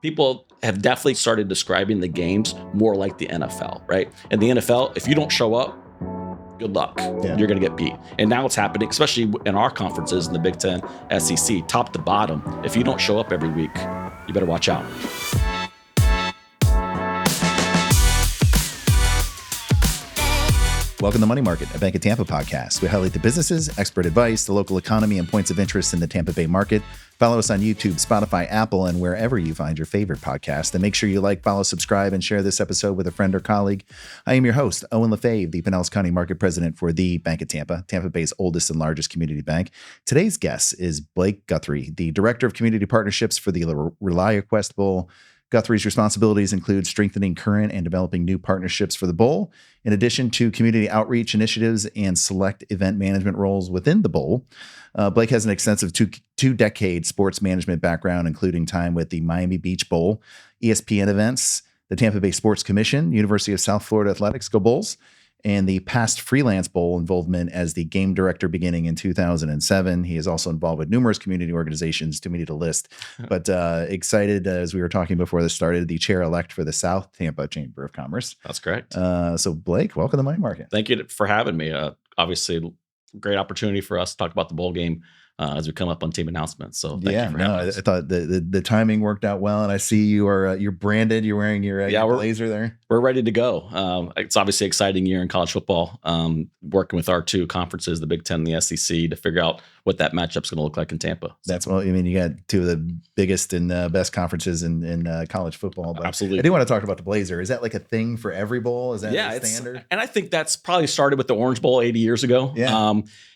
people have definitely started describing the games more like the NFL, right? In the NFL, if you don't show up, good luck. Yeah. You're going to get beat. And now it's happening, especially in our conferences in the Big Ten, SEC, top to bottom. If you don't show up every week, you better watch out. Welcome to Money Market, a Bank of Tampa podcast. We highlight the businesses, expert advice, the local economy, and points of interest in the Tampa Bay market. Follow us on YouTube, Spotify, Apple, and wherever you find your favorite podcast. And make sure you like, follow, subscribe, and share this episode with a friend or colleague. I am your host, Owen LaFave, the Pinellas County Market President for the Bank of Tampa, Tampa Bay's oldest and largest community bank. Today's guest is Blake Guthrie, the Director of Community Partnerships for the ReliaQuest Bowl. Guthrie's responsibilities include strengthening current and developing new partnerships for the Bowl, in addition to community outreach initiatives and select event management roles within the Bowl. Blake has an extensive two-decade sports management background, including time with the Miami Beach Bowl, ESPN events, the Tampa Bay Sports Commission, University of South Florida Athletics, go Bulls, and the past freelance bowl involvement as the game director beginning in 2007. He is also involved with numerous community organizations, too many to list, but excited, as we were talking before this started, the chair-elect for the South Tampa Chamber of Commerce. That's correct. So Blake, welcome to Money Market. Thank you for having me. Obviously, great opportunity for us to talk about the bowl game as we come up on team announcements. So thank you for having us. I thought the timing worked out well, and I see you are you're branded. You're wearing your blazer there. We're ready to go. It's obviously an exciting year in college football. Working with our two conferences, the Big Ten and the SEC, to figure out what that matchup's going to look like in Tampa. That's well. I mean, you got two of the biggest and best conferences in college football. But absolutely. I do want to talk about the blazer. Is that like a thing for every bowl? Is that a standard? And I think that's probably started with the Orange Bowl 80 years ago. Yeah.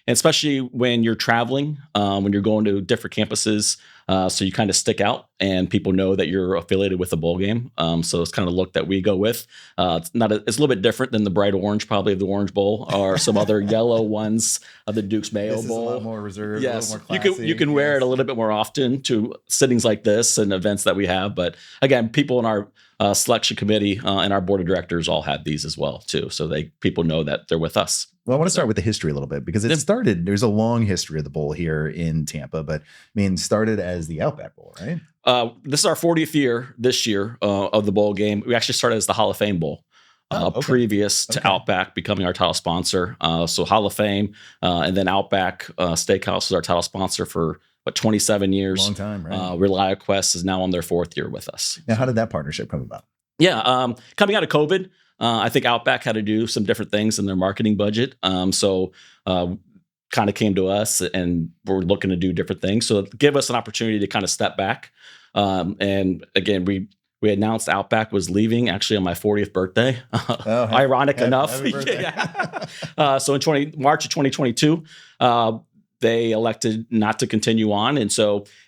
And especially when you're traveling, when you're going to different campuses, so you kind of stick out and people know that you're affiliated with a bowl game. So it's kind of the look that we go with. It's a little bit different than the bright orange, probably, of the Orange Bowl, or some other yellow ones of the Duke's Mayo this Bowl. Is a lot more reserved. Yes, a little more classy. You can wear it a little bit more often to sittings like this and events that we have. But again, people in our selection committee and our board of directors all have these as well too, so people know that they're with us. Well, I want to start with the history a little bit, because there's a long history of the bowl here in Tampa, but I mean, started as the Outback Bowl, right? This is our 40th year this year of the bowl game. We actually started as the Hall of Fame Bowl. Previous to Outback becoming our title sponsor. So Hall of Fame, and then Outback Steakhouse is our title sponsor for 27 years. Long time, right? ReliaQuest is now on their 4th year with us. Now, how did that partnership come about? Yeah, coming out of COVID, I think Outback had to do some different things in their marketing budget. So kind of came to us, and we're looking to do different things. So give us an opportunity to kind of step back. And again, we announced Outback was leaving actually on my 40th birthday. Ironic enough. Happy birthday. Yeah. So in March of 2022, they elected not to continue on.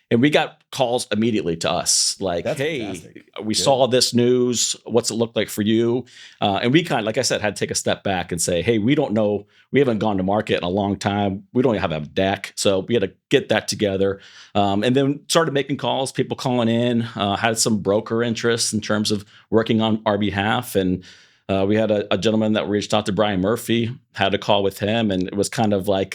And we got calls immediately to us like, that's hey, fantastic. We saw this news. What's it look like for you? And we kind of, like I said, had to take a step back and say, hey, we don't know. We haven't gone to market in a long time. We don't even have a deck. So we had to get that together. And then started making calls, people calling in, had some broker interest in terms of working on our behalf. And we had a gentleman that reached out to Brian Murphy, had a call with him. And it was kind of like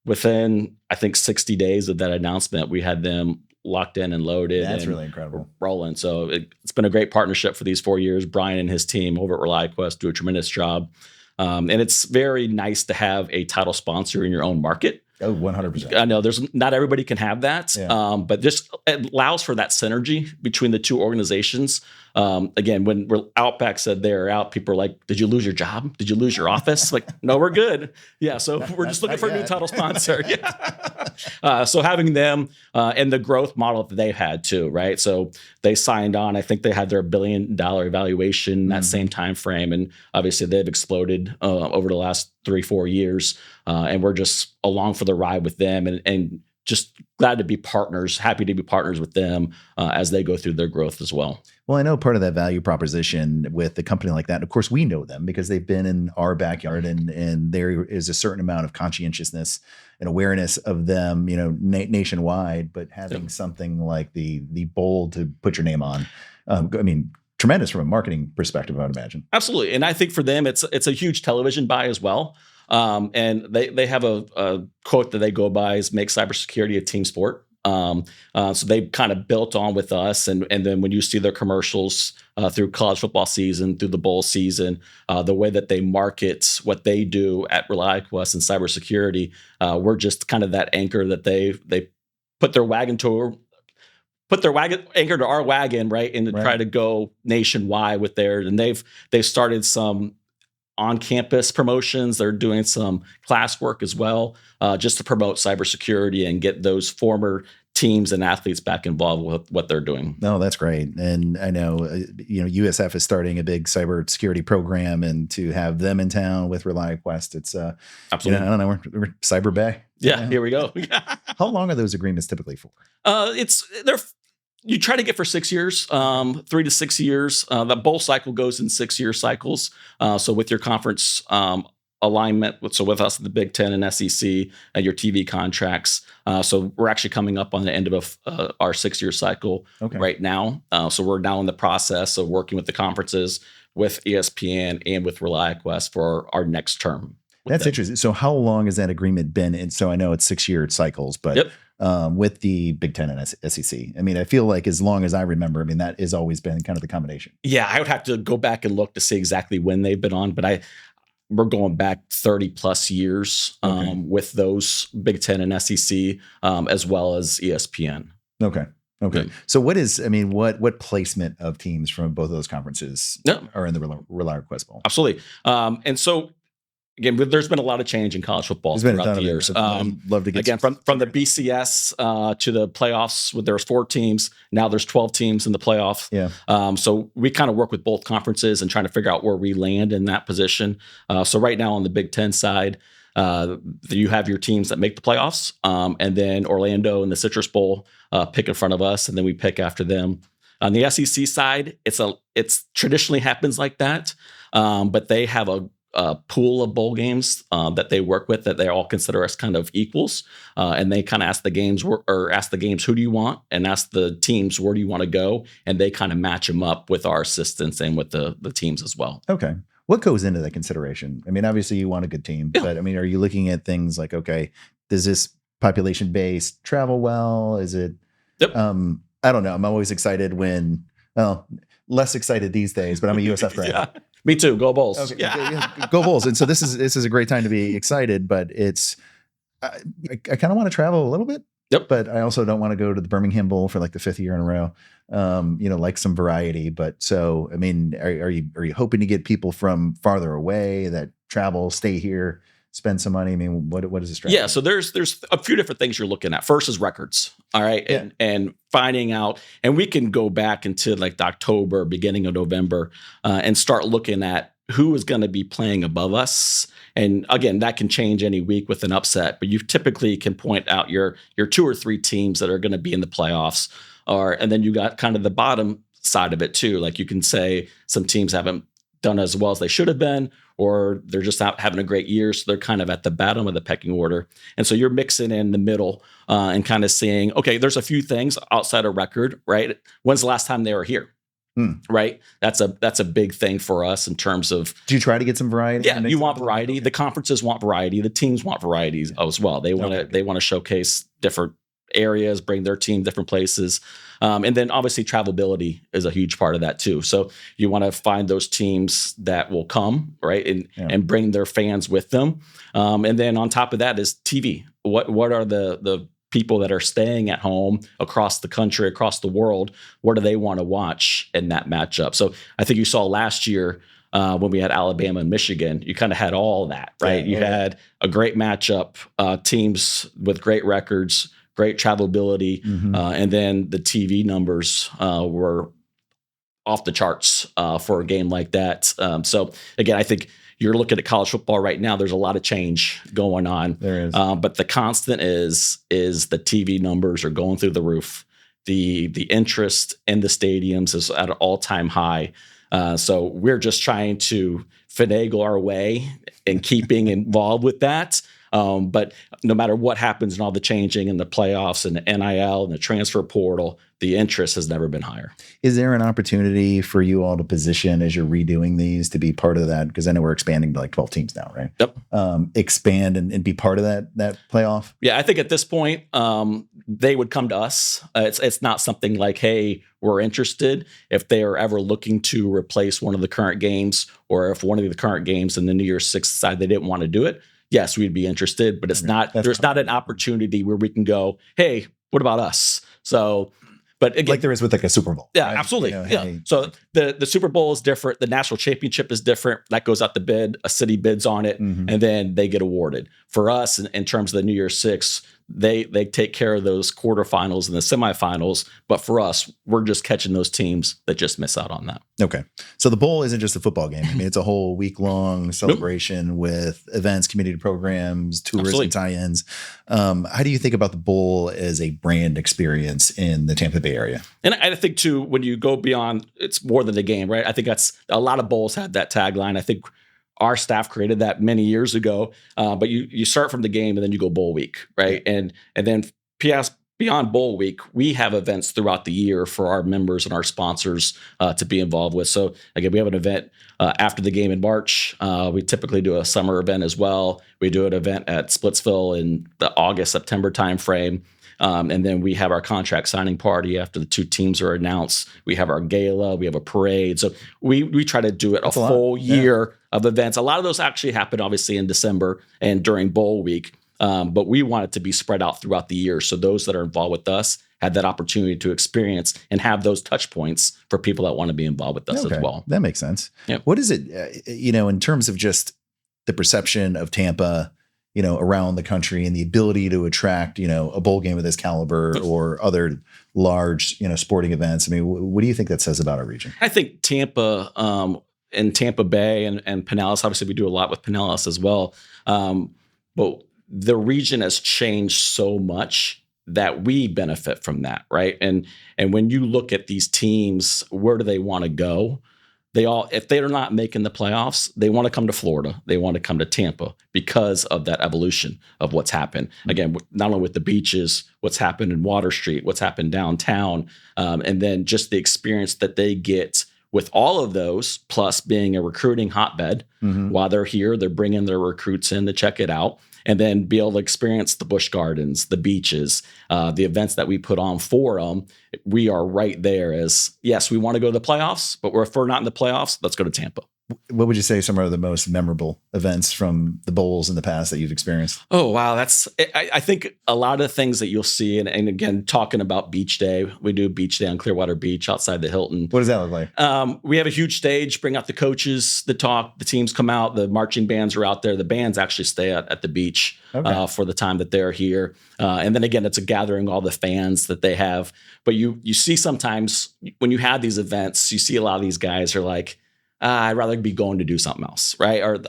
within, I think, 60 days of that announcement, we had them locked in and loaded. That's really incredible. Rolling. So it's been a great partnership for these 4 years. Brian and his team over at ReliaQuest do a tremendous job. And it's very nice to have a title sponsor in your own market. Oh, 100%. I know not everybody can have that, but just it allows for that synergy between the two organizations. Again, when Outback said they're out, people are like, did you lose your job? Did you lose your office? Like, no, we're good. Yeah, so we're just looking for a new title sponsor. Yeah. So having them and the growth model that they had too, right? So they signed on. I think they had their $1 billion evaluation in that same time frame, and obviously they've exploded over the last 3-4 years. And we're just along for the ride with them, and just glad to be partners, happy to be partners with them as they go through their growth as well. Well, I know part of that value proposition with a company like that, and of course we know them because they've been in our backyard, and there is a certain amount of conscientiousness and awareness of them, nationwide, but having something like the bowl to put your name on, I mean, tremendous from a marketing perspective, I would imagine. Absolutely. And I think for them, it's a huge television buy as well. And they have a quote that they go by is make cybersecurity a team sport. So they've kind of built on with us. And then when you see their commercials through college football season, through the bowl season, the way that they market what they do at ReliaQuest and cybersecurity, we're just kind of that anchor that they put their wagon anchor to our wagon, right, and to try to go nationwide with theirs. And they've started some on-campus promotions. They're doing some classwork as well, just to promote cybersecurity and get those former teams and athletes back involved with what they're doing. No, that's great. And I know, USF is starting a big cybersecurity program, and to have them in town with ReliaQuest, it's absolutely. I don't know, we're Cyber Bay. Yeah, here we go. How long are those agreements typically for? You try to get for 6 years, 3 to 6 years. The bowl cycle goes in 6-year cycles. So with your conference alignment, with us, the Big Ten and SEC, your TV contracts. So we're actually coming up on the end of our 6-year cycle right now. So we're now in the process of working with the conferences, with ESPN, and with ReliaQuest for our next term. That's interesting. So how long has that agreement been? And so I know it's 6-year cycles, but with the Big Ten and SEC, I mean, I feel like as long as I remember, I mean, that has always been kind of the combination. Yeah, I would have to go back and look to see exactly when they've been on, but we're going back 30 plus years with those Big Ten and SEC, as well as ESPN. Okay. So what placement of teams from both of those conferences are in the ReliaQuest Bowl? Absolutely. And so, again, there's been a lot of change in college football throughout the years. Love to get again from the BCS to the playoffs. There was 4 teams. Now there's 12 teams in the playoff. Yeah. So we kind of work with both conferences and trying to figure out where we land in that position. So right now on the Big Ten side, you have your teams that make the playoffs, and then Orlando and the Citrus Bowl pick in front of us, and then we pick after them. On the SEC side, it's traditionally happens like that, but they have a pool of bowl games that they work with that they all consider us kind of equals, and they kind of ask the games who do you want, and ask the teams where do you want to go, and they kind of match them up with our assistants and with the teams as well. Okay. What goes into that consideration? I mean, obviously you want a good team, but I mean, are you looking at things like, okay, does this population base travel well? Is it, I don't know. I'm always excited less excited these days, but I'm a USF grad. Yeah, me too. Go Bulls. Okay. Go Bulls. And so this is a great time to be excited, but I kind of want to travel a little bit. Yep. But I also don't want to go to the Birmingham Bowl for like the 5th year in a row. Like some variety. But so, I mean, are you hoping to get people from farther away that travel, stay here, spend some money? I mean, what is the strategy? Yeah. So there's a few different things you're looking at. First is records. All right. Yeah. And finding out, and we can go back into like October, beginning of November, and start looking at who is going to be playing above us. And again, that can change any week with an upset, but you typically can point out your 2 or 3 teams that are going to be in the playoffs, and then you got kind of the bottom side of it too. Like you can say some teams haven't done as well as they should have been, or they're just not having a great year, so they're kind of at the bottom of the pecking order. And so you're mixing in the middle and kind of seeing, okay, there's a few things outside of record, right? When's the last time they were here? Right. That's a big thing for us in terms of. Do you try to get some variety? Yeah, you want variety. Okay. The conferences want variety. The teams want varieties as well. They want to showcase different areas, bring their team different places, and then obviously travelability is a huge part of that too. So you want to find those teams that will come right and bring their fans with them, and then on top of that is TV. What are the people that are staying at home across the country, across the world, what do they want to watch in that matchup? So I think you saw last year when we had Alabama and Michigan, you kind of had all that, right? You had a great matchup, teams with great records, great travelability, and then the TV numbers were off the charts for a game like that. So again, I think you're looking at college football right now. There's a lot of change going on. There is. But the constant is the TV numbers are going through the roof. The interest in the stadiums is at an all-time high. So we're just trying to finagle our way and keeping involved with that. But no matter what happens and all the changing and the playoffs and the NIL and the transfer portal, the interest has never been higher. Is there an opportunity for you all to position as you're redoing these to be part of that? Because I know we're expanding to like 12 teams now, right? Yep. Expand and be part of that playoff? Yeah, I think at this point, they would come to us. It's not something like, hey, we're interested. If they are ever looking to replace one of the current games, or if one of the current games in the New Year's Six decide they didn't want to do it, yes, we'd be interested. But there's not an opportunity where we can go, hey, what about us? So, but again, like there is with like a Super Bowl. Yeah, right? absolutely. Hey. So the Super Bowl is different. The national championship is different. That goes out to bid. A city bids on it, and then they get awarded. For us, in terms of the New Year's Six, they take care of those quarterfinals and the semifinals. But for us, we're just catching those teams that just miss out on that. Okay. So the bowl isn't just a football game. I mean, it's a whole week-long celebration with events, community programs, tourism tie-ins. How do you think about the bowl as a brand experience in the Tampa Bay area? And I think, too, when you go beyond, it's more than a game, right? I think that's a lot of bowls had that tagline. I think our staff created that many years ago. But you start from the game and then you go bowl week, right? And then beyond bowl week, we have events throughout the year for our members and our sponsors to be involved with. So again, we have an event after the game in March. We typically do a summer event as well. We do an event at Splitsville in the August, September timeframe. And then we have our contract signing party after the two teams are announced. We have our gala. We have a parade. So we try to do it a full year of events. A lot of those actually happen, obviously, in December and during bowl week. But we want it to be spread out throughout the year. So those that are involved with us had that opportunity to experience and have those touch points for people that want to be involved with us as well. That makes sense. Yep. What is it, in terms of just the perception of Tampa, around the country and the ability to attract, a bowl game of this caliber or other large, sporting events? I mean, what do you think that says about our region? I think Tampa and Tampa Bay and Pinellas, obviously we do a lot with Pinellas as well. But the region has changed so much that we benefit from that, right? And when you look at these teams, where do they want to go? If they're not making the playoffs, they want to come to Florida. They want to come to Tampa because of that evolution of what's happened. Again, not only with the beaches, what's happened in Water Street, what's happened downtown, and then just the experience that they get with all of those, plus being a recruiting hotbed. While they're here, they're bringing their recruits in to check it out. And then be able to experience the Busch Gardens, the beaches, the events that we put on for them. We are right there as, yes, we want to go to the playoffs, but if we're not in the playoffs, let's go to Tampa. What would you say some of the most memorable events from the bowls in the past that you've experienced? Oh, wow. I think a lot of the things that you'll see, and again, talking about Beach Day, we do Beach Day on Clearwater Beach outside the Hilton. What does that look like? We have a huge stage, bring out the coaches, the teams come out, the marching bands are out there. The bands actually stay at the beach for the time that they're here. And then again, it's a gathering of all the fans that they have. But you see sometimes when you have these events, you see a lot of these guys are like, I'd rather be going to do something else, right? Or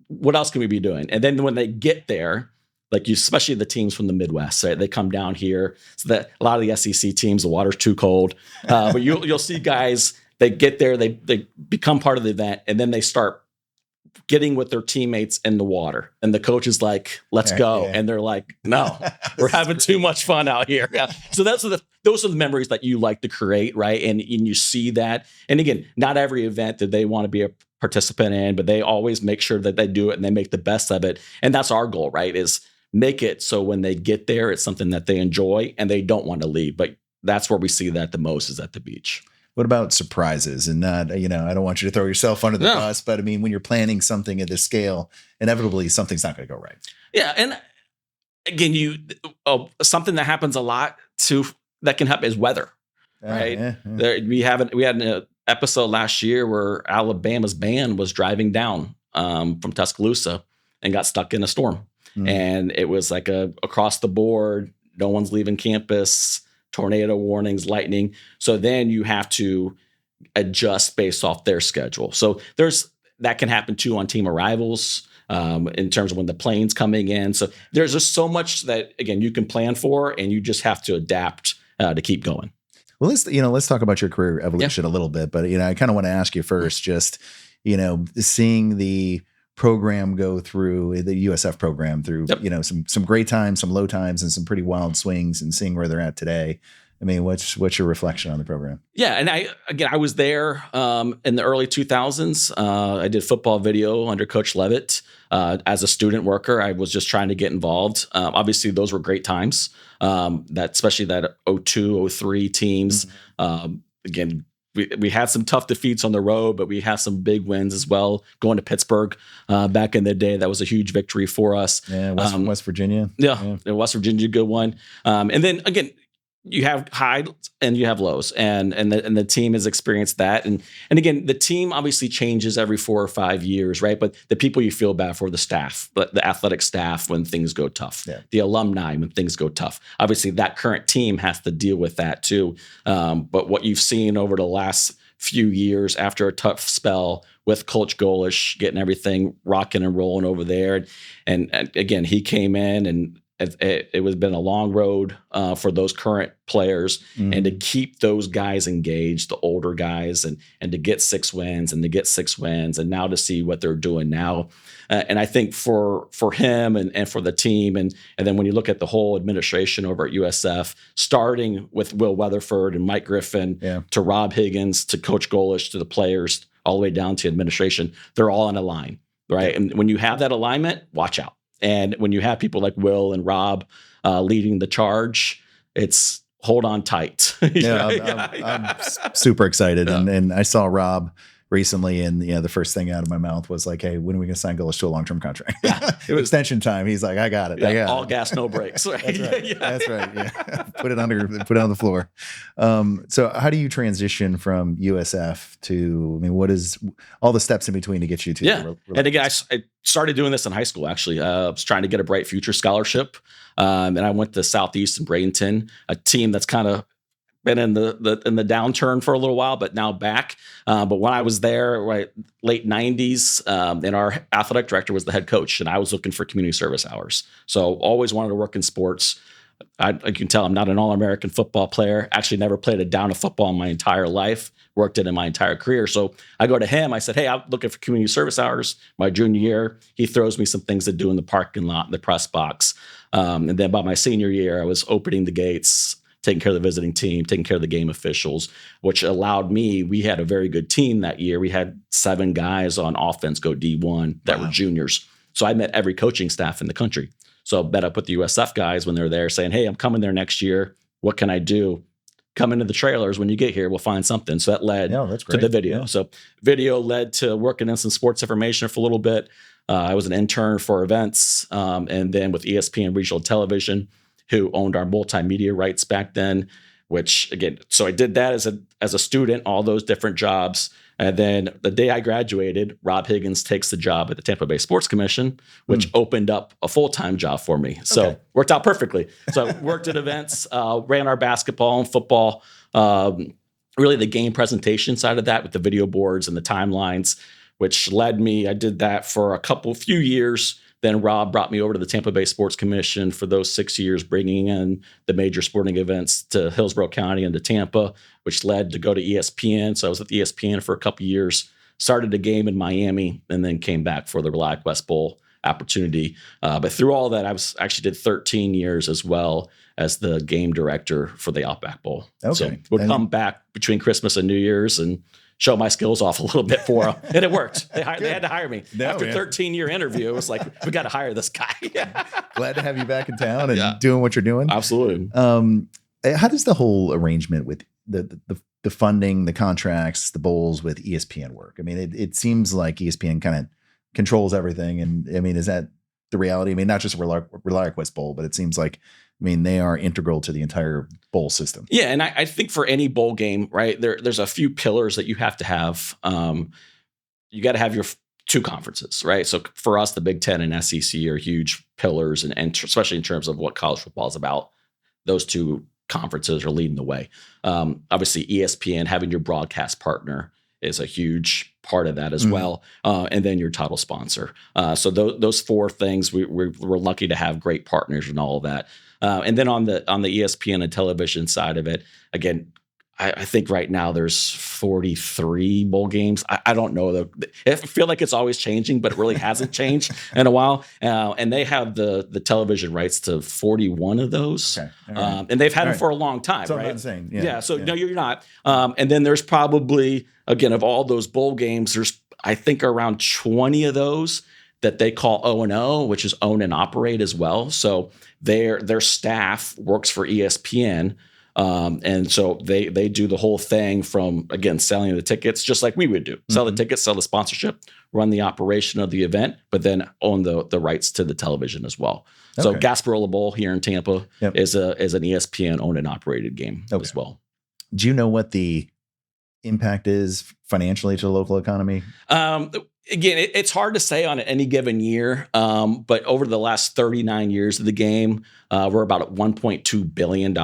what else can we be doing? And then when they get there, like especially the teams from the Midwest, right? They come down here. So that a lot of the SEC teams, the water's too cold. But you'll see guys, they get there, they become part of the event, and then they start getting with their teammates in the water. And the coach is like, let's go. And they're like, no, we're having too much fun out here. Yeah. So those are the memories that you like to create, right? And you see that. And again, not every event that they want to be a participant in, but they always make sure that they do it and they make the best of it. And that's our goal, right? Is make it so when they get there, it's something that they enjoy and they don't want to leave. But that's where we see that the most is at the beach. What about surprises? And not, I don't want you to throw yourself under the bus, but I mean, when you're planning something at this scale, inevitably something's not going to go right. Yeah. And again, something that happens a lot too, that can happen is weather, right? We had an episode last year where Alabama's band was driving down from Tuscaloosa and got stuck in a storm. And it was like across the board, no one's leaving campus, tornado warnings, lightning. So then you have to adjust based off their schedule. So that can happen too on team arrivals in terms of when the plane's coming in. So there's just so much that, again, you can plan for, and you just have to adapt to keep going. Well, let's talk about your career evolution a little bit. But, I kind of want to ask you first, just, seeing the program go through, the USF program through, Yep. some great times, some low times, and some pretty wild swings, and seeing where they're at today. I mean, what's your reflection on the program? Yeah, and I was there in the early 2000s. I did football video under Coach Levitt. As a student worker, I was just trying to get involved. Obviously, those were great times. Especially that 02, 03 teams. Again, we had some tough defeats on the road, but we had some big wins as well. Going to Pittsburgh back in the day, that was a huge victory for us. Yeah, West Virginia. Yeah, West Virginia, good one. And then again, you have highs and you have lows, and the team has experienced that. And again, the team obviously changes every 4 or 5 years, right? But the people you feel bad for, the staff, but the athletic staff when things go tough, the alumni when things go tough. Obviously, that current team has to deal with that too. But what you've seen over the last few years after a tough spell with Coach Golish getting everything rocking and rolling over there, and again, he came in and it was been a long road for those current players, and to keep those guys engaged, the older guys, and to get 6 wins and now to see what they're doing now. And I think for him and for the team, and then when you look at the whole administration over at USF, starting with Will Weatherford and Mike Griffin to Rob Higgins to Coach Golish to the players all the way down to administration, they're all in a line, right? And when you have that alignment, watch out. And when you have people like Will and Rob leading the charge, it's hold on tight. I'm super excited. Yeah. And I saw Rob recently, and the first thing out of my mouth was like, "Hey, when are we going to sign Golish to a long-term contract?" Yeah, it was extension time. He's like, "I got it. I got all it. Gas, no brakes." Right? That's right. That's right. Yeah. Put it on the floor. So how do you transition from USF to? I mean, what is all the steps in between to get you to? Yeah, and again, I started doing this in high school. Actually, I was trying to get a Bright Future scholarship, and I went to Southeast in Bradenton, a team that's kind of been in the downturn for a little while, but now back. But when I was there, right, late 90s, and our athletic director was the head coach, and I was looking for community service hours. So always wanted to work in sports. I can tell I'm not an All-American football player. Actually, never played a down of football in my entire life. Worked it in my entire career. So I go to him. I said, "Hey, I'm looking for community service hours." My junior year, he throws me some things to do in the parking lot, in the press box. And then by my senior year, I was opening the gates, taking care of the visiting team, taking care of the game officials, which allowed me, we had a very good team that year. We had 7 guys on offense go D1 that were juniors. So I met every coaching staff in the country. So I met up with the USF guys when they're there saying, "Hey, I'm coming there next year. What can I do? Come into the trailers. When you get here, we'll find something." So that led to the video. Yeah. So video led to working in some sports information for a little bit. I was an intern for events, and then with ESPN Regional Television, who owned our multimedia rights back then, which again, so I did that as a student, all those different jobs. And then the day I graduated, Rob Higgins takes the job at the Tampa Bay Sports Commission, which opened up a full-time job for me. So worked out perfectly. So I worked at events, ran our basketball and football, really the game presentation side of that with the video boards and the timelines, which led me, I did that for few years. Then Rob brought me over to the Tampa Bay Sports Commission for those 6 years, bringing in the major sporting events to Hillsborough County and to Tampa, which led to go to ESPN. So I was with ESPN for a couple of years, started a game in Miami, and then came back for the ReliaQuest Bowl opportunity. But through all that, I actually did 13 years as well as the game director for the Outback Bowl. Okay. So would come back between Christmas and New Year's and show my skills off a little bit for them. And it worked. They had to hire me. After 13-year interview, it was like, we got to hire this guy. Glad to have you back in town and doing what you're doing. Absolutely. How does the whole arrangement with the funding, the contracts, the bowls with ESPN work? I mean, it seems like ESPN kind of controls everything. And I mean, is that the reality? I mean, not just ReliaQuest Bowl, but it seems like, I mean, they are integral to the entire bowl system. Yeah, and I think for any bowl game, right, there's a few pillars that you have to have. You got to have your 2 conferences, right? So for us, the Big Ten and SEC are huge pillars, and especially in terms of what college football is about. Those 2 conferences are leading the way. Obviously, ESPN, having your broadcast partner is a huge part of that as well. And then your title sponsor. So those 4 things, we're lucky to have great partners and all of that. And then on the ESPN and television side of it, again, I think right now there's 43 bowl games. I don't know. I feel like it's always changing, but it really hasn't changed in a while. And they have the television rights to 41 of those. Okay. Right. And they've had them for a long time, so right? I'm not saying. So no, you're not. And then there's probably, again, of all those bowl games, there's, I think, around 20 of those that they call O&O, which is own and operate as well. So their staff works for ESPN. And so they do the whole thing from, again, selling the tickets, just like we would do. Sell the tickets, sell the sponsorship, run the operation of the event, but then own the rights to the television as well. So Gasparilla Bowl here in Tampa is an ESPN owned and operated game as well. Do you know what the impact is financially to the local economy? Again, it's hard to say on any given year, but over the last 39 years of the game, we're about at $1.2 billion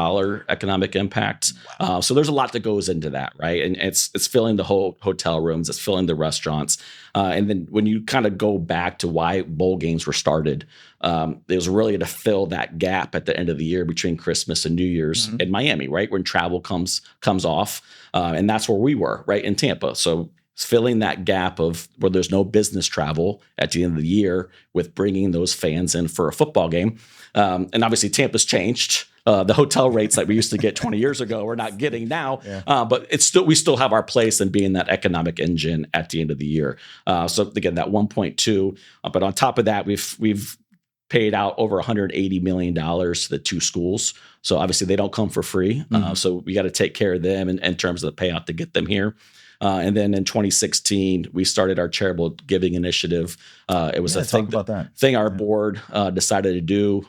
economic impact. Wow. So there's a lot that goes into that, right? And it's filling the whole hotel rooms, it's filling the restaurants. And then when you kind of go back to why bowl games were started, it was really to fill that gap at the end of the year between Christmas and New Year's in Miami, right? When travel comes off. And that's where we were, right, in Tampa. So filling that gap of where there's no business travel at the end of the year with bringing those fans in for a football game. And obviously Tampa's changed. The hotel rates that we used to get 20 years ago, we're not getting now. But we still have our place in being that economic engine at the end of the year. So again, that 1.2. But on top of that, we've paid out over $180 million to the two schools. So obviously they don't come for free. So we got to take care of them in terms of the payout to get them here. And then in 2016, we started our charitable giving initiative. It was a thing our board decided to do.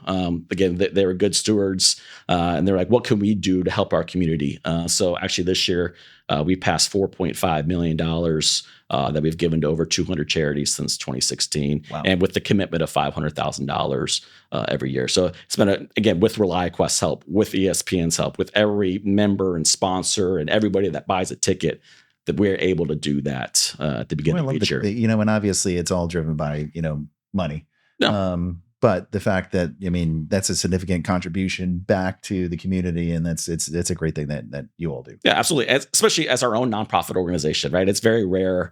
Again, they were good stewards, and they're like, what can we do to help our community? So actually this year, we passed $4.5 million that we've given to over 200 charities since 2016, and with the commitment of $500,000 every year. So it's been, again, with ReliaQuest's help, with ESPN's help, with every member and sponsor and everybody that buys a ticket, that we're able to do that at the beginning of each year. And obviously it's all driven by, money. No. But the fact that, that's a significant contribution back to the community, and it's a great thing that you all do. Yeah, absolutely. Especially as our own nonprofit organization, right? It's very rare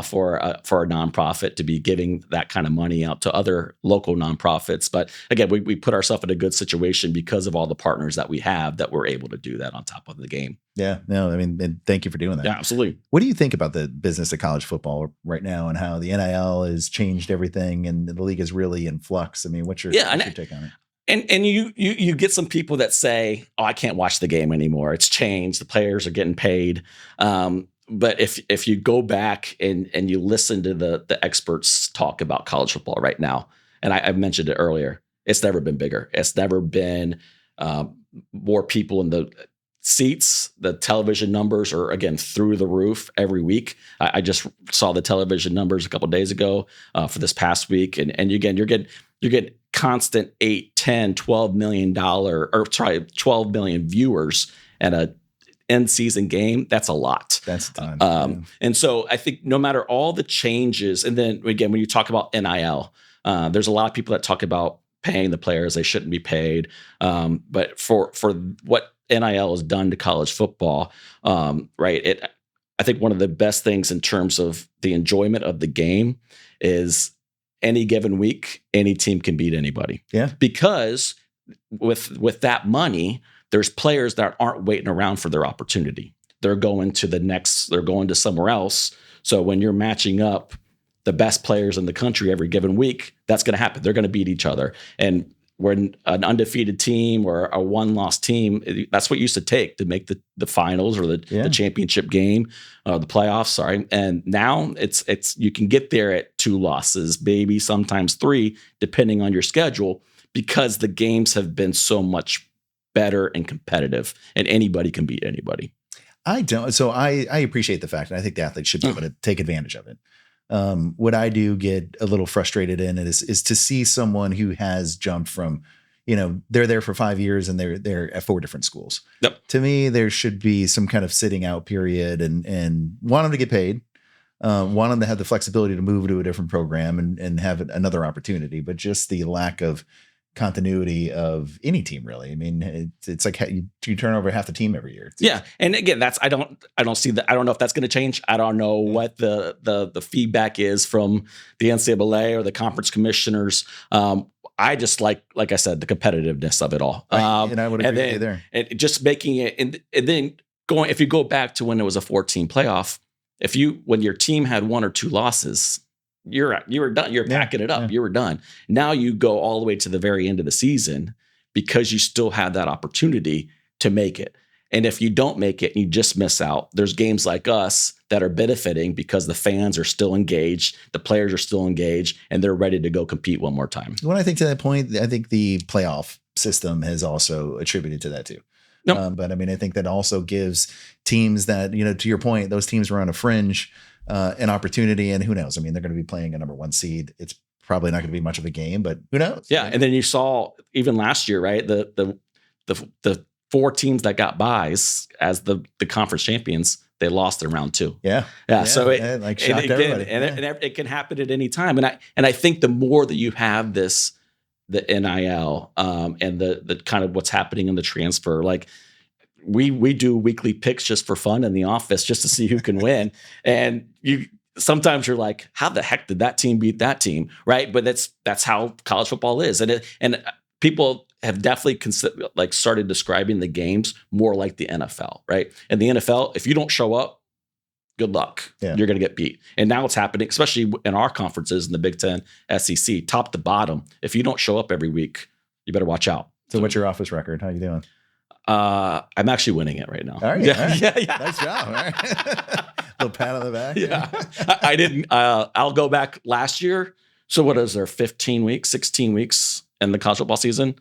for a nonprofit to be giving that kind of money out to other local nonprofits. But again, we put ourselves in a good situation because of all the partners that we have that we're able to do that on top of the game. Yeah, no, and thank you for doing that. Yeah, absolutely. What do you think about the business of college football right now and how the NIL has changed everything and the league is really in flux? I mean, what's your take on it? And you get some people that say, oh, I can't watch the game anymore. It's changed. The players are getting paid. But if you go back and you listen to the experts talk about college football right now, and I've mentioned it earlier, it's never been bigger. It's never been more people in the seats. The television numbers are, again, through the roof every week. I just saw the television numbers a couple of days ago for this past week. And again, you're getting constant 8, 10, $12 million, 12 million viewers at a end season game. That's a lot. That's a ton. And so I think no matter all the changes, and then again, when you talk about NIL, there's a lot of people that talk about paying the players they shouldn't be paid. But for what NIL has done to college football, right? I think one of the best things in terms of the enjoyment of the game is any given week, any team can beat anybody. Yeah. Because with that money, there's players that aren't waiting around for their opportunity. They're going to somewhere else. So when you're matching up the best players in the country every given week, that's going to happen. They're going to beat each other. And when an undefeated team or a one-loss team, that's what it used to take to make the finals or the championship game, the playoffs. Sorry, and now it's you can get there at 2 losses, maybe sometimes 3, depending on your schedule, because the games have been so much better and competitive, and anybody can beat anybody. I don't. So I appreciate the fact, and I think the athletes should be able to take advantage of it. What I do get a little frustrated in it is to see someone who has jumped from, they're there for 5 years and they're at 4 different schools. Yep. To me, there should be some kind of sitting out period and want them to get paid, want them to have the flexibility to move to a different program and have another opportunity. But just the lack of continuity of any team, really. I mean, it's like you turn over half the team every year. Yeah, and again, I don't see that. I don't know if that's going to change. I don't know what the feedback is from the NCAA or the conference commissioners. I just like I said, the competitiveness of it all. Right. And I would agree with you there. And just making it, and then if you go back to when it was a 14 playoff, when your team had 1 or 2 losses, you were done. You're packing it up. Yeah. You were done. Now you go all the way to the very end of the season because you still have that opportunity to make it. And if you don't make it and you just miss out, there's games like us that are benefiting because the fans are still engaged, the players are still engaged, and they're ready to go compete one more time. When I think to that point, I think the playoff system has also attributed to that too. Nope. But I mean, I think that also gives teams that, to your point, those teams were on a fringe, an opportunity, and who knows? I mean, they're going to be playing a number 1 seed. It's probably not going to be much of a game, but who knows? Yeah, and then you saw even last year, right? The 4 teams that got buys as the conference champions, they lost in round 2. Yeah. So it shocked everybody. It can happen at any time. And I think the more that you have this, the NIL and the kind of what's happening in the transfer, like. We do weekly picks just for fun in the office, just to see who can win. And sometimes you're like, how the heck did that team beat that team? Right. But that's how college football is. And people have definitely started describing the games more like the NFL. Right. And the NFL, if you don't show up, good luck. Yeah. You're going to get beat. And now it's happening, especially in our conferences in the Big Ten, SEC, top to bottom. If you don't show up every week, you better watch out. So what's your office record? How you doing? I'm actually winning it right now. All right, yeah. Nice job. All right. Little pat on the back. Yeah. I didn't, I'll go back last year. So what is there, 16 weeks, 16 weeks in the college football season?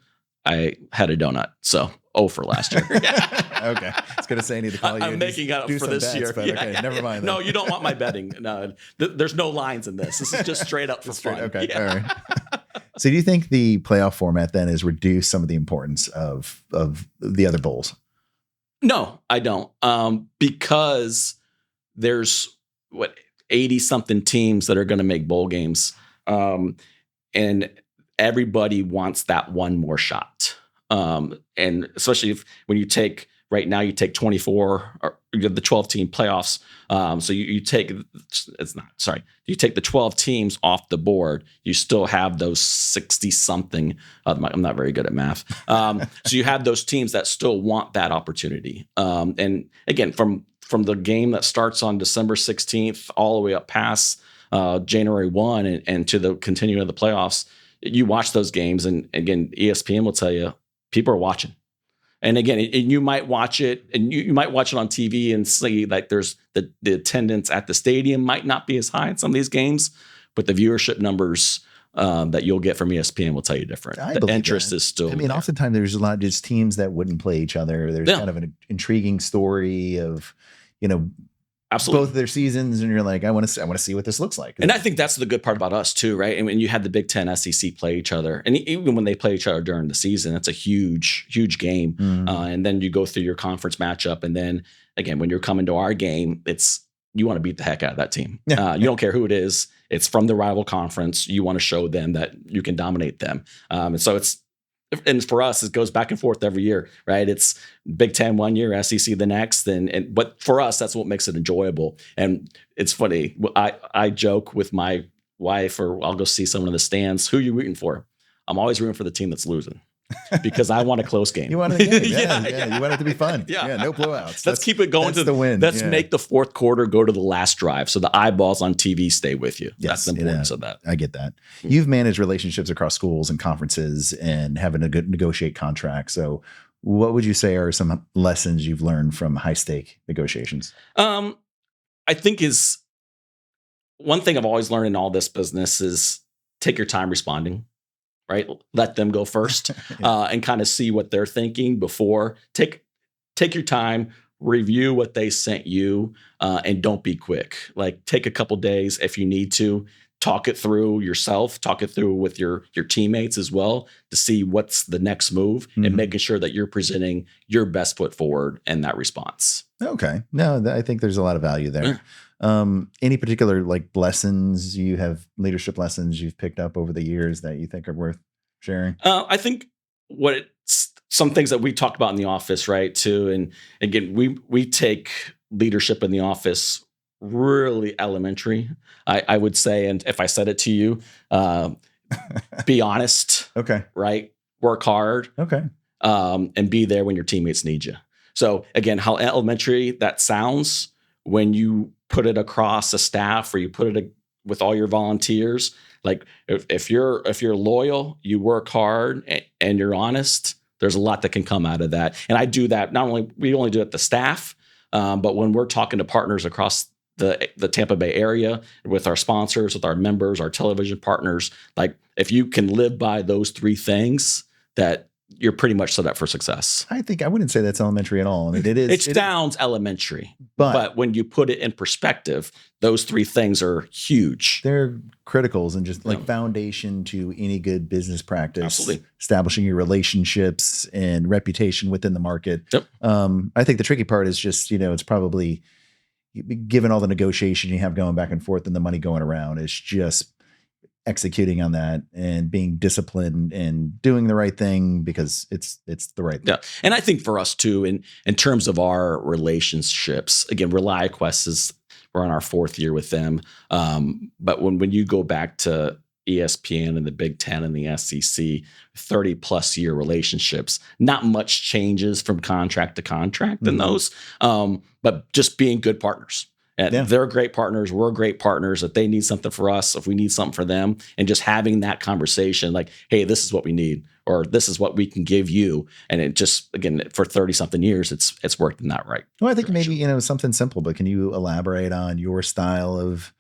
I had a donut. So for last year. Okay. I was going to say I need to call you. I'm making up for this year. But okay, never mind. No, you don't want my betting. No, there's no lines in this. This is just straight up for fun. Okay. Yeah. All right. So do you think the playoff format then has reduced some of the importance of the other bowls? No, I don't. Because there's 80 something teams that are going to make bowl games. And everybody wants that one more shot. And especially when you take right now, you take 24 or you have the 12 team playoffs. So you take you take the 12 teams off the board. You still have those 60 something. I'm not very good at math. So you have those teams that still want that opportunity. And again, from the game that starts on December 16th all the way up past January 1 and to the continuing of the playoffs, you watch those games. And again, ESPN will tell you people are watching. And again, and you might watch it, and you might watch it on TV and see like there's the attendance at the stadium might not be as high in some of these games, but the viewership numbers that you'll get from ESPN will tell you different. The interest is still. I mean, oftentimes there's a lot of just teams that wouldn't play each other. There's kind of an intriguing story of, absolutely both of their seasons, and you're like, I want to see what this looks like. And I think that's the good part about us too, right? I mean, you had the Big Ten, SEC play each other, and even when they play each other during the season, it's a huge game. Mm-hmm. And then you go through your conference matchup, and then again, when you're coming to our game, you want to beat the heck out of that team. Yeah. You don't care who it is. It's from the rival conference. You want to show them that you can dominate them. And so and for us, it goes back and forth every year, right? It's Big Ten one year, SEC the next, but for us, that's what makes it enjoyable. And it's funny. I joke with my wife, or I'll go see someone in the stands. Who are you rooting for? I'm always rooting for the team that's losing because I want a close game. You want a game, yeah. You want it to be fun. Yeah, no blowouts. Let's keep it going to the win. Let's make the fourth quarter go to the last drive, so the eyeballs on TV stay with you. Yes, that's the importance of that. I get that. You've managed relationships across schools and conferences, and having to negotiate contracts. So, what would you say are some lessons you've learned from high stake negotiations? I think is one thing I've always learned in all this business is take your time responding. Right, let them go first and kind of see what they're thinking before. Take your time, review what they sent you, and don't be quick. Like take a couple days if you need to. Talk it through yourself. Talk it through with your teammates as well to see what's the next move and making sure that you're presenting your best foot forward in that response. Okay, no, I think there's a lot of value there. Any particular like leadership lessons you've picked up over the years that you think are worth sharing? I think some things that we talked about in the office, right? Too, and again, we take leadership in the office really elementary, I would say. And if I said it to you, be honest, Okay. right? Work hard, Okay. And be there when your teammates need you. So again, how elementary that sounds, when you put it across a staff or you put it with all your volunteers, like if you're loyal, you work hard and you're honest, there's a lot that can come out of that. And I do that. We only do it the staff, but when we're talking to partners across the Tampa Bay area, with our sponsors, with our members, our television partners, like if you can live by those three things, that you're pretty much set up for success. I think I wouldn't say that's elementary at all. I mean, it is. It sounds elementary, but when you put it in perspective, those three things are huge. They're criticals and just like foundation to any good business practice. Absolutely. Establishing your relationships and reputation within the market. Yep. I think the tricky part is just, it's probably, given all the negotiation you have going back and forth and the money going around, is just executing on that and being disciplined and doing the right thing because it's the right thing. Yeah. And I think for us too, in terms of our relationships, again, ReliaQuest we're on our 4th year with them. But when you go back to ESPN and the Big Ten and the SEC, 30 plus year relationships, not much changes from contract to contract in those, but just being good partners. And they're great partners. We're great partners. If they need something for us, if we need something for them, and just having that conversation like, hey, this is what we need, or this is what we can give you. And it just, again, for 30 something years, it's worked in that right. Well, I think maybe, something simple, but can you elaborate on your style of,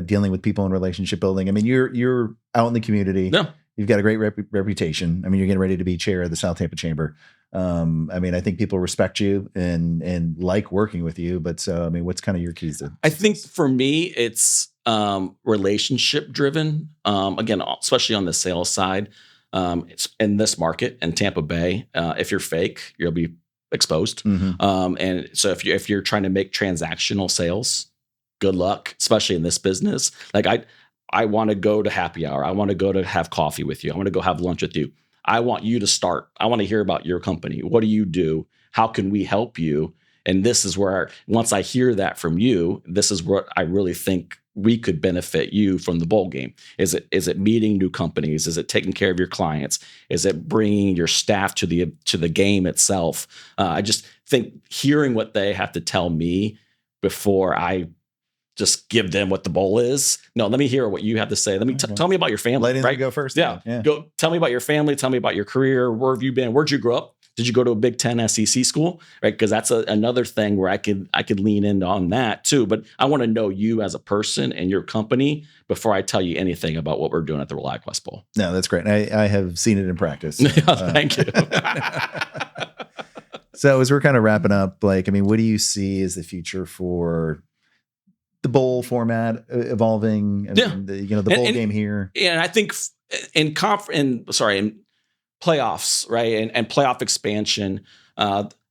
dealing with people and relationship building? I mean, you're out in the community. Yeah. You've got a great reputation. I mean, you're getting ready to be chair of the South Tampa Chamber. I mean, I think people respect you and like working with you. But so, I mean, what's kind of your keys to? I think for me, it's relationship driven. Again, especially on the sales side, it's in this market in Tampa Bay. If you're fake, you'll be exposed. And so if you're trying to make transactional sales, good luck, especially in this business. Like I want to go to happy hour. I want to go to have coffee with you. I want to go have lunch with you. I want you to start. I want to hear about your company. What do you do? How can we help you? And this is where, once I hear that from you, this is what I really think we could benefit you from the bowl game. Is it meeting new companies? Is it taking care of your clients? Is it bringing your staff to the game itself? I just think hearing what they have to tell me before I just give them what the bowl is. No, let me hear what you have to say. Let me tell me about your family. Let him go first. Yeah. Go tell me about your family. Tell me about your career. Where have you been? Where'd you grow up? Did you go to a Big Ten SEC school? Right. Because that's another thing where I could lean in on that too. But I want to know you as a person and your company before I tell you anything about what we're doing at the ReliaQuest Bowl. No, that's great. I have seen it in practice. Thank you. So as we're kind of wrapping up, Blake, I mean, what do you see as the future for the bowl format evolving? I mean, the bowl game here. And I think in playoffs, right, and playoff expansion,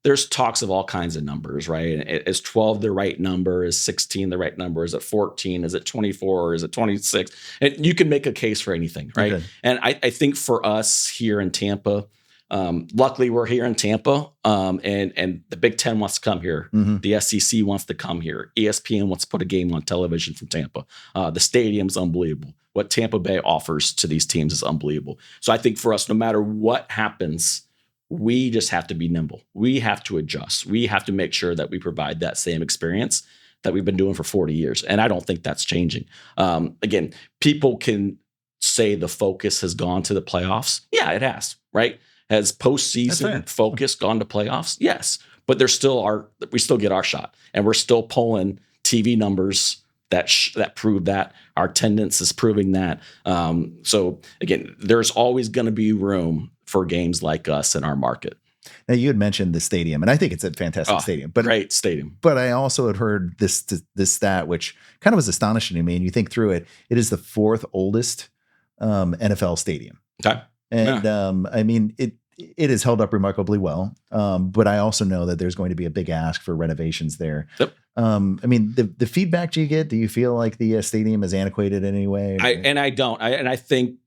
there's talks of all kinds of numbers, right? Is 12 the right number? Is 16 the right number? Is it 14? Is it 24? Is it 26? And you can make a case for anything, right? Okay. And I think for us here in Tampa, luckily we're here in Tampa, and the Big Ten wants to come here. The SEC wants to come here. ESPN wants to put a game on television from Tampa. The stadium's unbelievable. What Tampa Bay offers to these teams is unbelievable. So I think for us, no matter what happens, we just have to be nimble. We have to adjust. We have to make sure that we provide that same experience that we've been doing for 40 years. And I don't think that's changing. Again, people can say the focus has gone to the playoffs. Yeah, it has, right? Has postseason focus gone to playoffs? Yes, but we still get our shot, and we're still pulling TV numbers that prove that. Our attendance is proving that. So again, there's always going to be room for games like us in our market. Now, you had mentioned the stadium, and I think it's a fantastic stadium. But great stadium. But I also had heard this stat, which kind of was astonishing to me. And you think through it, it is the 4th oldest NFL stadium. Okay. And I mean, it has held up remarkably well. But I also know that there's going to be a big ask for renovations there. Yep. I mean, the feedback you get, do you feel like the stadium is antiquated in any way? I don't. I think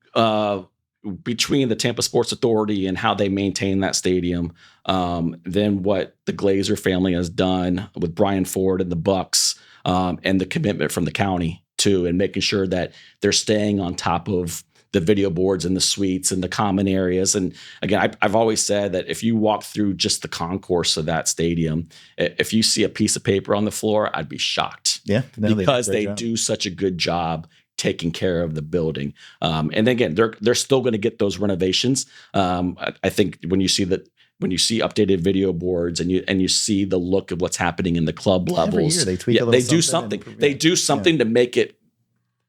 between the Tampa Sports Authority and how they maintain that stadium, then what the Glazer family has done with Brian Ford and the Bucks, and the commitment from the county too, and making sure that they're staying on top of the video boards and the suites and the common areas. And again, I've always said that if you walk through just the concourse of that stadium, if you see a piece of paper on the floor, I'd be shocked. Yeah, because they do such a good job taking care of the building. And again, they're still going to get those renovations. I think when you see updated video boards and you see the look of what's happening in the club levels, every year they tweak a little they do something. They do something to make it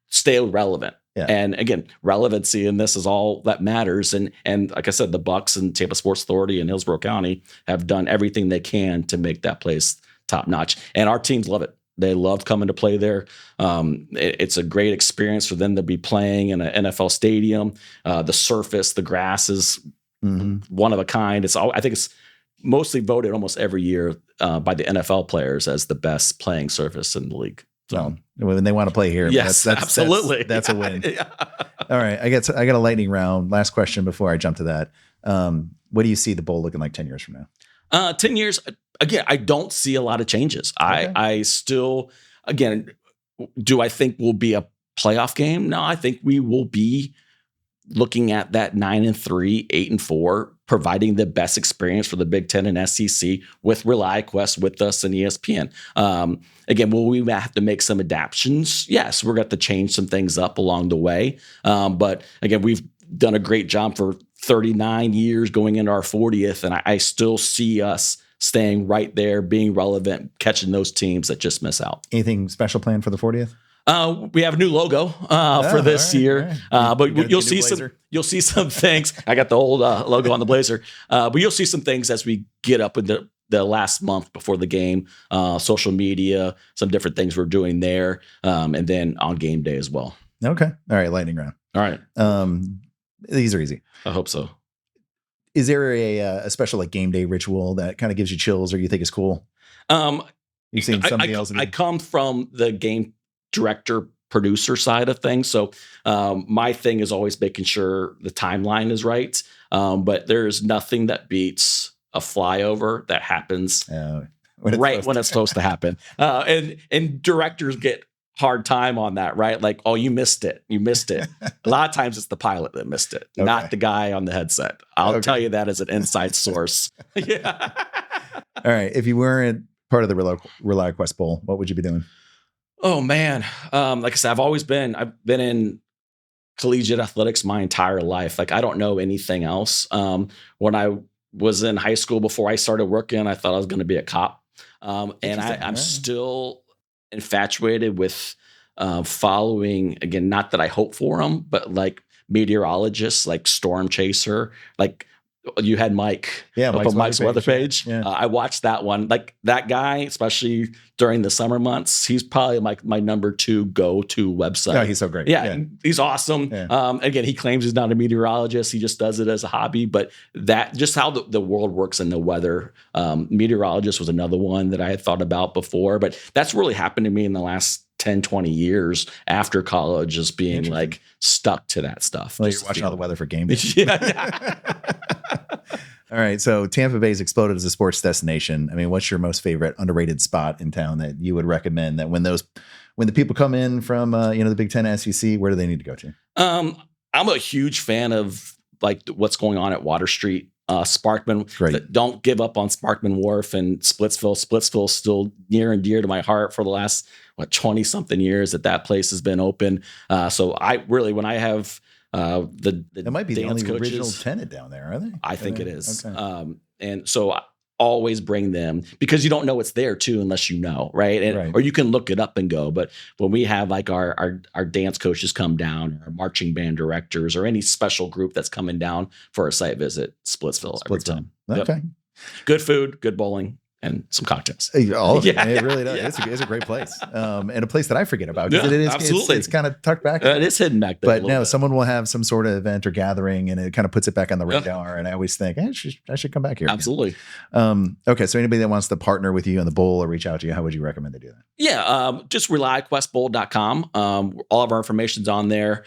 stay relevant. Yeah. And again, relevancy in this is all that matters. And like I said, the Bucks and Tampa Sports Authority and Hillsborough County have done everything they can to make that place top notch. And our teams love it. They love coming to play there. It's a great experience for them to be playing in an NFL stadium. The surface, the grass is one of a kind. I think it's mostly voted almost every year by the NFL players as the best playing surface in the league. So when they want to play here, yes, absolutely, that's a win. Yeah. All right, I got a lightning round. Last question before I jump to that. What do you see the bowl looking like 10 years from now? 10 years, again, I don't see a lot of changes. Okay. I still, again, do I think we'll be a playoff game? No, I think we will be looking at that 9-3, 8-4, providing the best experience for the Big Ten and SEC with ReliaQuest with us and ESPN. Again, will we have to make some adaptations? Yes, we're going to have to change some things up along the way. But again, we've done a great job for 39 years going into our 40th, and I still see us staying right there, being relevant, catching those teams that just miss out. Anything special planned for the 40th? We have a new logo for this year, but you'll see some things. I got the old logo on the blazer, but you'll see some things as we get up in the last month before the game. Social media, some different things we're doing there, and then on game day as well. Okay, all right, lightning round. All right, these are easy. I hope so. Is there a special like game day ritual that kind of gives you chills or you think is cool? You've seen somebody else. I come from the game director producer side of things. So my thing is always making sure the timeline is right. But there's nothing that beats a flyover that happens when it's supposed to happen. And directors get hard time on that, right? Like, oh, you missed it. A lot of times it's the pilot that missed it, not the guy on the headset. I'll tell you that as an inside source. Yeah. All right. If you weren't part of the ReliaQuest Bowl, what would you be doing? Oh man. Like I said, I've been in collegiate athletics my entire life. Like I don't know anything else. When I was in high school, before I started working, I thought I was going to be a cop. And I'm still infatuated with following, again, not that I hope for them, but like meteorologists, like Storm Chaser, like you had Mike, Mike's weather page. Yeah. I watched that one. Like that guy, especially during the summer months, he's probably my number 2 go-to website. No, he's so great. Yeah. He's awesome. Yeah. Again, he claims he's not a meteorologist. He just does it as a hobby. But that just how the world works in the weather. Meteorologist was another one that I had thought about before. But that's really happened to me in the last 10, 20 years after college, just being like stuck to that stuff. Well, you're watching all the weather for game day. Yeah. All right. So Tampa Bay's exploded as a sports destination. I mean, what's your most favorite underrated spot in town that you would recommend that when the people come in from, the Big Ten SEC, where do they need to go to? I'm a huge fan of like what's going on at Water Street. Sparkman, great. Don't give up on Sparkman Wharf and Splitsville. Splitsville's still near and dear to my heart for the last 20 something years that place has been open. So I really, when I have it might be the only coaches, original tenant down there, are they? I think it is. Okay. And so I always bring them because you don't know it's there too unless you know, right? Or you can look it up and go. But when we have like our dance coaches come down, or marching band directors, or any special group that's coming down for a site visit, Splitsville every time. Okay. Yep. Good food, good bowling. and some cocktails. All of it. Yeah, It really does. yeah. It's a great place. And a place that I forget about. Yeah, It is, absolutely. It's kind of tucked back. It is hidden back there. But no, someone will have some sort of event or gathering and it kind of puts it back on the radar. And I always think, I should come back here. Absolutely. Okay. So anybody that wants to partner with you on the bowl or reach out to you, how would you recommend they do that? Yeah, just ReliaQuestBowl.com. All of our information's on there.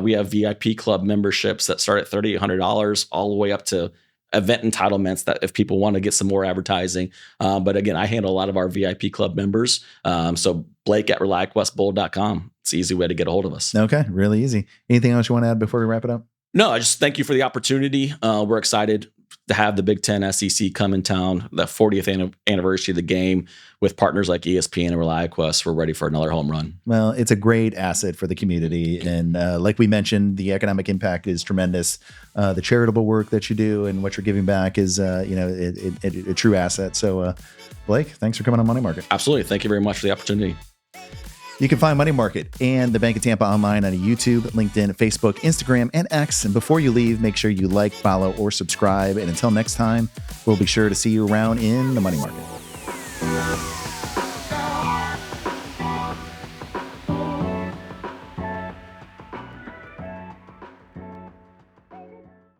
We have VIP club memberships that start at $3,800 all the way up to event entitlements that if people want to get some more advertising. But again, I handle a lot of our VIP club members. So Blake at ReliaQuestBowl.com. It's an easy way to get a hold of us. Okay. Really easy. Anything else you want to add before we wrap it up? No, I just thank you for the opportunity. We're excited to have the Big Ten SEC come in town, the 40th anniversary of the game with partners like ESPN and ReliaQuest. We're ready for another home run. Well, it's a great asset for the community. And like we mentioned, the economic impact is tremendous. The charitable work that you do and what you're giving back is, a true asset. So, Blake, thanks for coming on Money Market. Absolutely. Thank you very much for the opportunity. You can find Money Market and the Bank of Tampa online on YouTube, LinkedIn, Facebook, Instagram, and X. And before you leave, make sure you like, follow, or subscribe. And until next time, we'll be sure to see you around in the Money Market.